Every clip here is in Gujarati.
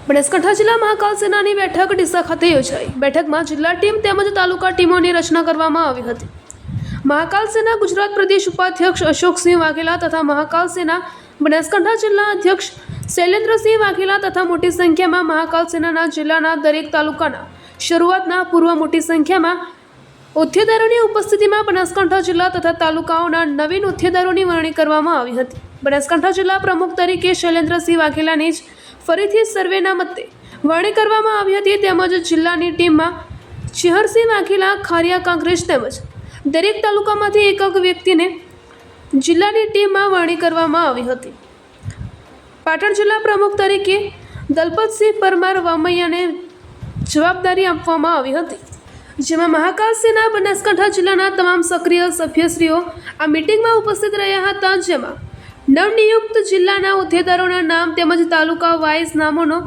બનાસકાંઠા જિલ્લા મહાકાલ સેનાની બેઠક ડીસા ખાતે યોજાઈ। બેઠકમાં જિલ્લા ટીમ તેમજ તાલુકા ટીમોની રચના કરવામાં આવી હતી। મહાકાલ સેના ગુજરાત પ્રદેશ ઉપાધ્યક્ષ અશોકસિંહ વાઘેલા તથા મહાકાલ સેના બનાસકાંઠા જિલ્લા અધ્યક્ષ શૈલેન્દ્રસિંહ વાઘેલા તથા મોટી સંખ્યામાં મહાકાલ સેનાના જિલ્લાના દરેક તાલુકાના શરૂઆતના પૂર્વ મોટી સંખ્યામાં હોદ્દેદારોની ઉપસ્થિતિમાં બનાસકાંઠા જિલ્લા તથા તાલુકાઓના નવીન હોદ્દેદારોની વરણી કરવામાં આવી હતી। બનાસકાંઠા જિલ્લા પ્રમુખ તરીકે શૈલેન્દ્રસિંહ વાઘેલાની જ ફરીથી સર્વેના મતે વરણી કરવામાં આવી હતી। તેમજ જિલ્લાની ટીમમાં ચિહરસિંહ વાઘેલા ખારિયા કાંકરેજ તેમજ દરેક તાલુકામાંથી એક વ્યક્તિને જિલ્લાની ટીમમાં વરણી કરવામાં આવી હતી। પાટણ જિલ્લા પ્રમુખ તરીકે દલપતસિંહ પરમાર વામૈયાને જવાબદારી આપવામાં આવી હતી, જેમાં મહાકાલ સેના બનાસકાંઠા જિલ્લાના તમામ સક્રિય સભ્યશ્રીઓ આ મિટિંગમાં ઉપસ્થિત રહ્યા હતા, જેમાં નવનિયુક્ત જિલ્લાના હોદ્દેદારોના નામ તેમજ તાલુકા વાઇઝ નામોનો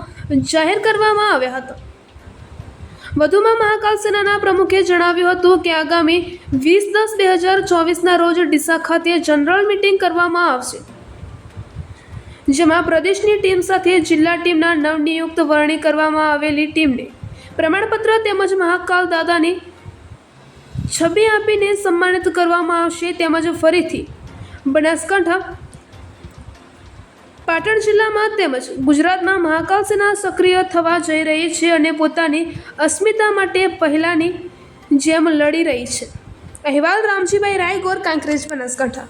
જાહેર કરવામાં આવ્યા હતા। વધુમાં મહાકાલ સેનાના પ્રમુખે જણાવ્યું હતું કે આગામી 20/10/2024ના રોજ ડીસા ખાતે જનરલ મિટિંગ કરવામાં આવશે, જેમાં પ્રદેશની ટીમ સાથે જિલ્લા ટીમના નવનિયુક્ત વરણી કરવામાં આવેલી ટીમને પ્રમાણપત્ર તેમજ મહાકાલ દાદાની છબી આપીને સન્માનિત કરવામાં આવશે। તેમજ ફરીથી બનાસકાંઠા પાટણ જિલ્લામાં તેમજ ગુજરાતમાં મહાકાલ સેના સક્રિય થવા જઈ રહી છે અને પોતાની અસ્મિતા માટે પહેલાની જેમ લડી રહી છે। અહેવાલ રામજીભાઈ રાયગોર, કાંકરેજ, બનાસકાંઠા।